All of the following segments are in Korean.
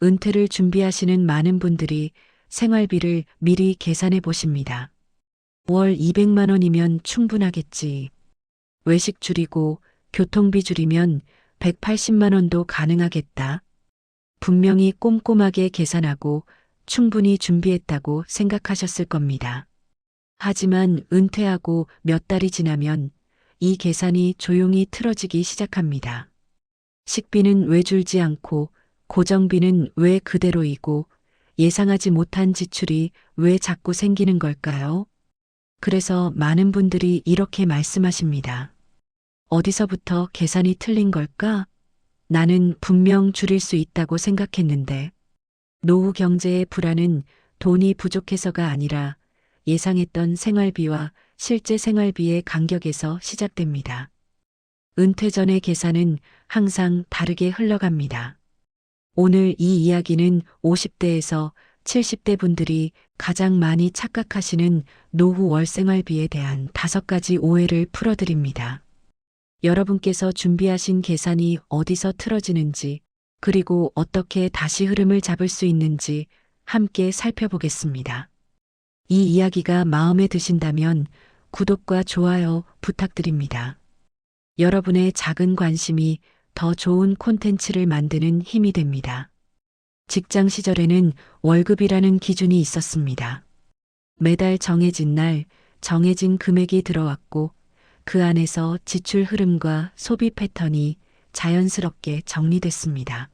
은퇴를 준비하시는 많은 분들이 생활비를 미리 계산해 보십니다. 월 200만 원이면 충분하겠지. 외식 줄이고 교통비 줄이면 180만 원도 가능하겠다. 분명히 꼼꼼하게 계산하고 충분히 준비했다고 생각하셨을 겁니다. 하지만 은퇴하고 몇 달이 지나면 이 계산이 조용히 틀어지기 시작합니다. 식비는 왜 줄지 않고 고정비는 왜 그대로이고 예상하지 못한 지출이 왜 자꾸 생기는 걸까요? 그래서 많은 분들이 이렇게 말씀하십니다. 어디서부터 계산이 틀린 걸까? 나는 분명 줄일 수 있다고 생각했는데. 노후 경제의 불안은 돈이 부족해서가 아니라 예상했던 생활비와 실제 생활비의 간격에서 시작됩니다. 은퇴 전의 계산은 항상 다르게 흘러갑니다. 오늘 이 이야기는 50대에서 70대 분들이 가장 많이 착각하시는 노후 월 생활비에 대한 5가지 오해를 풀어드립니다. 여러분께서 준비하신 계산이 어디서 틀어지는지, 그리고 어떻게 다시 흐름을 잡을 수 있는지 함께 살펴보겠습니다. 이 이야기가 마음에 드신다면 구독과 좋아요 부탁드립니다. 여러분의 작은 관심이 더 좋은 콘텐츠를 만드는 힘이 됩니다. 직장 시절에는 월급이라는 기준이 있었습니다. 매달 정해진 날, 정해진 금액이 들어왔고 그 안에서 지출 흐름과 소비 패턴이 자연스럽게 정리됐습니다.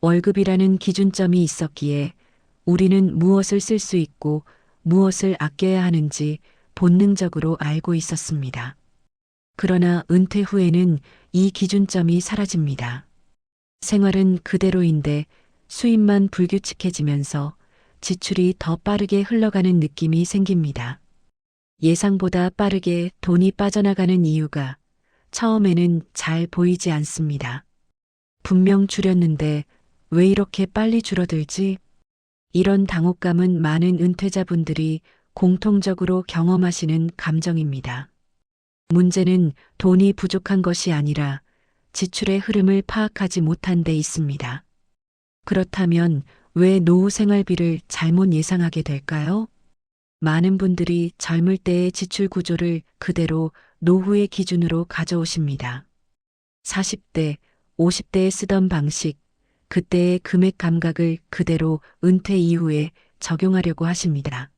월급이라는 기준점이 있었기에 우리는 무엇을 쓸 수 있고 무엇을 아껴야 하는지 본능적으로 알고 있었습니다. 그러나 은퇴 후에는 이 기준점이 사라집니다. 생활은 그대로인데 수입만 불규칙해지면서 지출이 더 빠르게 흘러가는 느낌이 생깁니다. 예상보다 빠르게 돈이 빠져나가는 이유가 처음에는 잘 보이지 않습니다. 분명 줄였는데 왜 이렇게 빨리 줄어들지? 이런 당혹감은 많은 은퇴자분들이 공통적으로 경험하시는 감정입니다. 문제는 돈이 부족한 것이 아니라 지출의 흐름을 파악하지 못한 데 있습니다. 그렇다면 왜 노후 생활비를 잘못 예상하게 될까요? 많은 분들이 젊을 때의 지출 구조를 그대로 노후의 기준으로 가져오십니다. 40대, 50대에 쓰던 방식, 그때의 금액 감각을 그대로 은퇴 이후에 적용하려고 하십니다.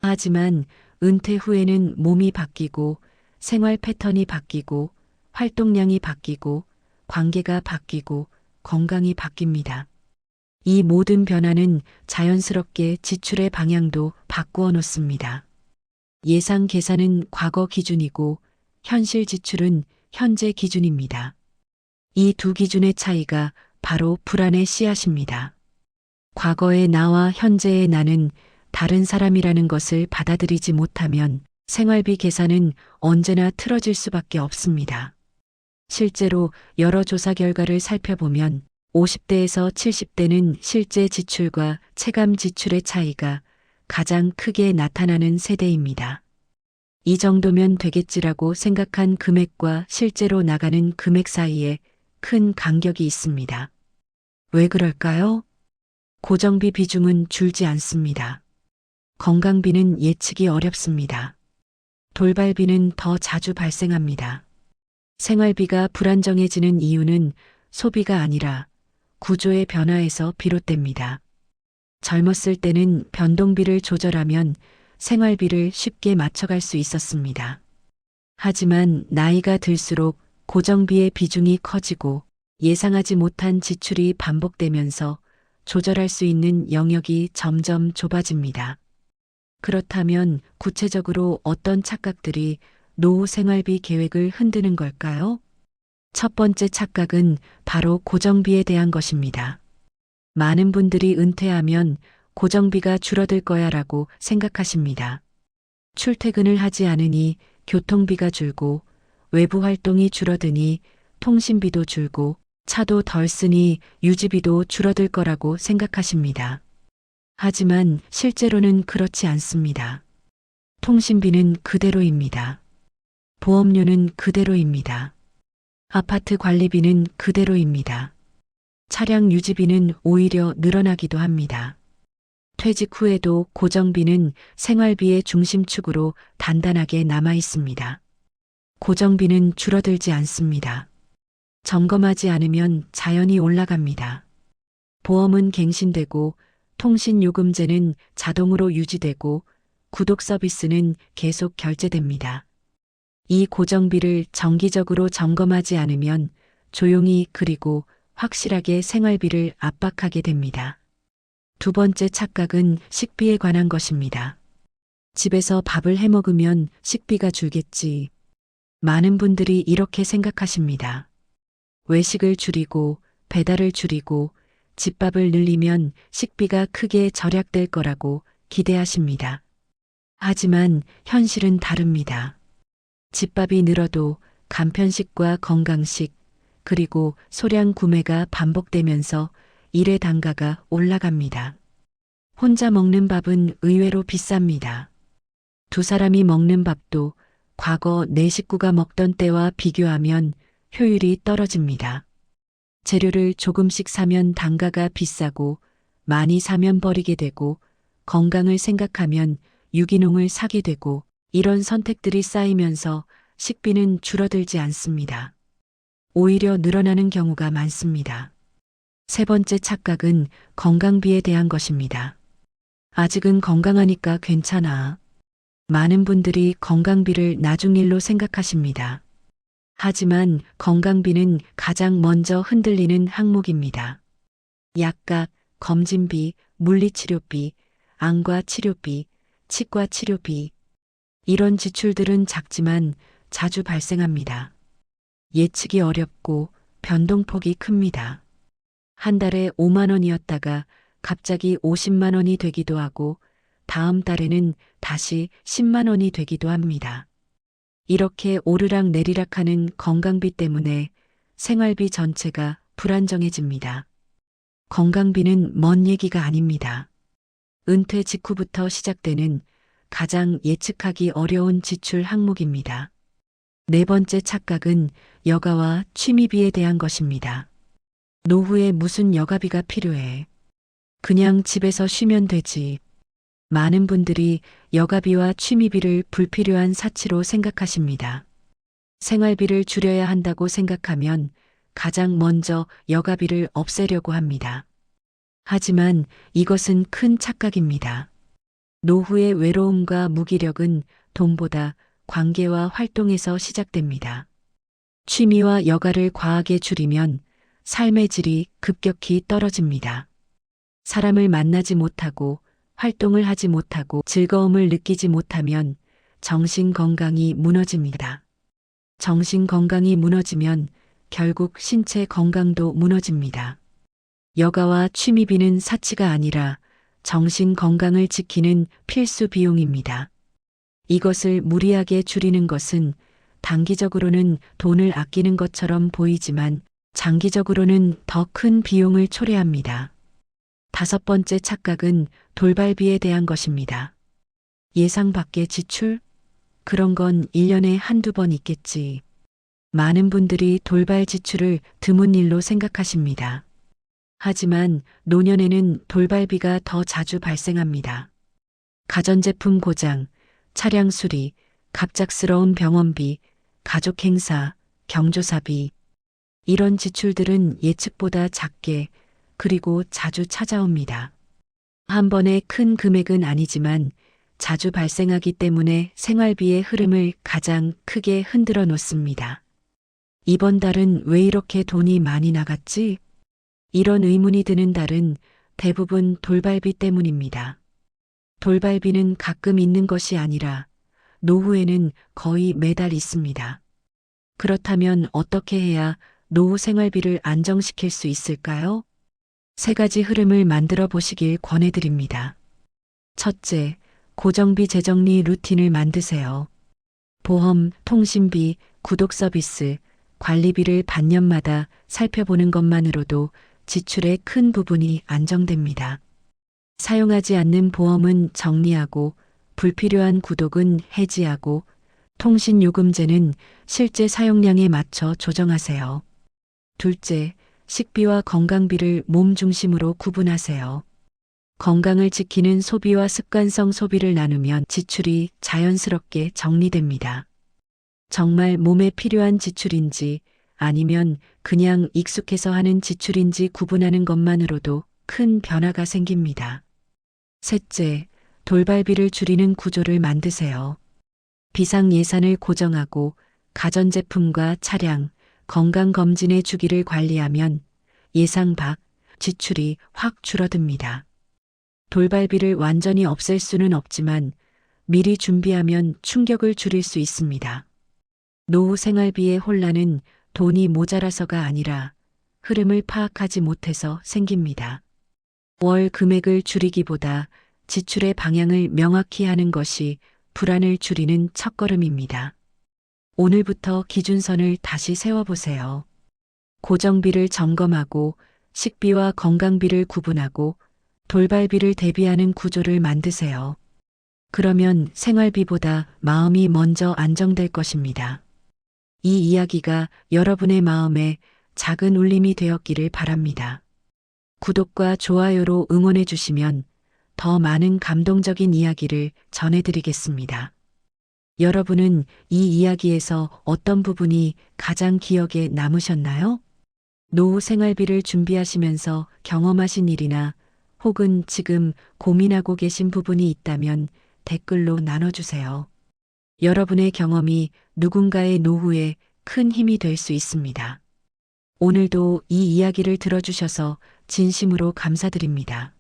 하지만 은퇴 후에는 몸이 바뀌고 생활 패턴이 바뀌고 활동량이 바뀌고 관계가 바뀌고 건강이 바뀝니다. 이 모든 변화는 자연스럽게 지출의 방향도 바꾸어 놓습니다. 예상 계산은 과거 기준이고 현실 지출은 현재 기준입니다. 이 두 기준의 차이가 바로 불안의 씨앗입니다. 과거의 나와 현재의 나는 다른 사람이라는 것을 받아들이지 못하면 생활비 계산은 언제나 틀어질 수밖에 없습니다. 실제로 여러 조사 결과를 살펴보면 50대에서 70대는 실제 지출과 체감 지출의 차이가 가장 크게 나타나는 세대입니다. 이 정도면 되겠지라고 생각한 금액과 실제로 나가는 금액 사이에 큰 간격이 있습니다. 왜 그럴까요? 고정비 비중은 줄지 않습니다. 건강비는 예측이 어렵습니다. 돌발비는 더 자주 발생합니다. 생활비가 불안정해지는 이유는 소비가 아니라 구조의 변화에서 비롯됩니다. 젊었을 때는 변동비를 조절하면 생활비를 쉽게 맞춰갈 수 있었습니다. 하지만 나이가 들수록 고정비의 비중이 커지고 예상하지 못한 지출이 반복되면서 조절할 수 있는 영역이 점점 좁아집니다. 그렇다면 구체적으로 어떤 착각들이 노후 생활비 계획을 흔드는 걸까요? 첫 번째 착각은 바로 고정비에 대한 것입니다. 많은 분들이 은퇴하면 고정비가 줄어들 거야 라고 생각하십니다. 출퇴근을 하지 않으니 교통비가 줄고 외부 활동이 줄어드니 통신비도 줄고 차도 덜 쓰니 유지비도 줄어들 거라고 생각하십니다. 하지만 실제로는 그렇지 않습니다. 통신비는 그대로입니다. 보험료는 그대로입니다. 아파트 관리비는 그대로입니다. 차량 유지비는 오히려 늘어나기도 합니다. 퇴직 후에도 고정비는 생활비의 중심축으로 단단하게 남아 있습니다. 고정비는 줄어들지 않습니다. 점검하지 않으면 자연히 올라갑니다. 보험은 갱신되고 통신요금제는 자동으로 유지되고 구독 서비스는 계속 결제됩니다. 이 고정비를 정기적으로 점검하지 않으면 조용히 그리고 확실하게 생활비를 압박하게 됩니다. 두 번째 착각은 식비에 관한 것입니다. 집에서 밥을 해 먹으면 식비가 줄겠지. 많은 분들이 이렇게 생각하십니다. 외식을 줄이고 배달을 줄이고 집밥을 늘리면 식비가 크게 절약될 거라고 기대하십니다. 하지만 현실은 다릅니다. 집밥이 늘어도 간편식과 건강식 그리고 소량 구매가 반복되면서 일의 단가가 올라갑니다. 혼자 먹는 밥은 의외로 비쌉니다. 두 사람이 먹는 밥도 과거 네 식구가 먹던 때와 비교하면 효율이 떨어집니다. 재료를 조금씩 사면 단가가 비싸고 많이 사면 버리게 되고 건강을 생각하면 유기농을 사게 되고 이런 선택들이 쌓이면서 식비는 줄어들지 않습니다. 오히려 늘어나는 경우가 많습니다. 세 번째 착각은 건강비에 대한 것입니다. 아직은 건강하니까 괜찮아. 많은 분들이 건강비를 나중 일로 생각하십니다. 하지만 건강비는 가장 먼저 흔들리는 항목입니다. 약값, 검진비, 물리치료비, 안과 치료비, 치과 치료비. 이런 지출들은 작지만 자주 발생합니다. 예측이 어렵고 변동폭이 큽니다. 한 달에 5만 원이었다가 갑자기 50만 원이 되기도 하고 다음 달에는 다시 10만 원이 되기도 합니다. 이렇게 오르락 내리락하는 건강비 때문에 생활비 전체가 불안정해집니다. 건강비는 먼 얘기가 아닙니다. 은퇴 직후부터 시작되는 가장 예측하기 어려운 지출 항목입니다. 네 번째 착각은 여가와 취미비에 대한 것입니다. 노후에 무슨 여가비가 필요해. 그냥 집에서 쉬면 되지. 많은 분들이 여가비와 취미비를 불필요한 사치로 생각하십니다. 생활비를 줄여야 한다고 생각하면 가장 먼저 여가비를 없애려고 합니다. 하지만 이것은 큰 착각입니다. 노후의 외로움과 무기력은 돈보다 관계와 활동에서 시작됩니다. 취미와 여가를 과하게 줄이면 삶의 질이 급격히 떨어집니다. 사람을 만나지 못하고 활동을 하지 못하고 즐거움을 느끼지 못하면 정신 건강이 무너집니다. 정신 건강이 무너지면 결국 신체 건강도 무너집니다. 여가와 취미비는 사치가 아니라 정신 건강을 지키는 필수 비용입니다. 이것을 무리하게 줄이는 것은 단기적으로는 돈을 아끼는 것처럼 보이지만 장기적으로는 더 큰 비용을 초래합니다. 다섯 번째 착각은 돌발비에 대한 것입니다. 예상 밖의 지출? 그런 건 1년에 한두 번 있겠지. 많은 분들이 돌발 지출을 드문 일로 생각하십니다. 하지만 노년에는 돌발비가 더 자주 발생합니다. 가전제품 고장, 차량 수리, 갑작스러운 병원비, 가족 행사, 경조사비. 이런 지출들은 예측보다 작게 그리고 자주 찾아옵니다. 한 번에 큰 금액은 아니지만 자주 발생하기 때문에 생활비의 흐름을 가장 크게 흔들어 놓습니다. 이번 달은 왜 이렇게 돈이 많이 나갔지? 이런 의문이 드는 달은 대부분 돌발비 때문입니다. 돌발비는 가끔 있는 것이 아니라 노후에는 거의 매달 있습니다. 그렇다면 어떻게 해야 노후 생활비를 안정시킬 수 있을까요? 세 가지 흐름을 만들어 보시길 권해드립니다. 첫째, 고정비 재정리 루틴을 만드세요. 보험, 통신비, 구독 서비스, 관리비를 반년마다 살펴보는 것만으로도 지출의 큰 부분이 안정됩니다. 사용하지 않는 보험은 정리하고 불필요한 구독은 해지하고 통신요금제는 실제 사용량에 맞춰 조정하세요. 둘째, 식비와 건강비를 몸 중심으로 구분하세요. 건강을 지키는 소비와 습관성 소비를 나누면 지출이 자연스럽게 정리됩니다. 정말 몸에 필요한 지출인지 아니면 그냥 익숙해서 하는 지출인지 구분하는 것만으로도 큰 변화가 생깁니다. 셋째, 돌발비를 줄이는 구조를 만드세요. 비상 예산을 고정하고 가전제품과 차량, 건강검진의 주기를 관리하면 예상 밖 지출이 확 줄어듭니다. 돌발비를 완전히 없앨 수는 없지만 미리 준비하면 충격을 줄일 수 있습니다. 노후 생활비의 혼란은 돈이 모자라서가 아니라 흐름을 파악하지 못해서 생깁니다. 월 금액을 줄이기보다 지출의 방향을 명확히 하는 것이 불안을 줄이는 첫걸음입니다. 오늘부터 기준선을 다시 세워보세요. 고정비를 점검하고 식비와 건강비를 구분하고 돌발비를 대비하는 구조를 만드세요. 그러면 생활비보다 마음이 먼저 안정될 것입니다. 이 이야기가 여러분의 마음에 작은 울림이 되었기를 바랍니다. 구독과 좋아요로 응원해 주시면 더 많은 감동적인 이야기를 전해드리겠습니다. 여러분은 이 이야기에서 어떤 부분이 가장 기억에 남으셨나요? 노후 생활비를 준비하시면서 경험하신 일이나 혹은 지금 고민하고 계신 부분이 있다면 댓글로 나눠주세요. 여러분의 경험이 누군가의 노후에 큰 힘이 될 수 있습니다. 오늘도 이 이야기를 들어주셔서 진심으로 감사드립니다.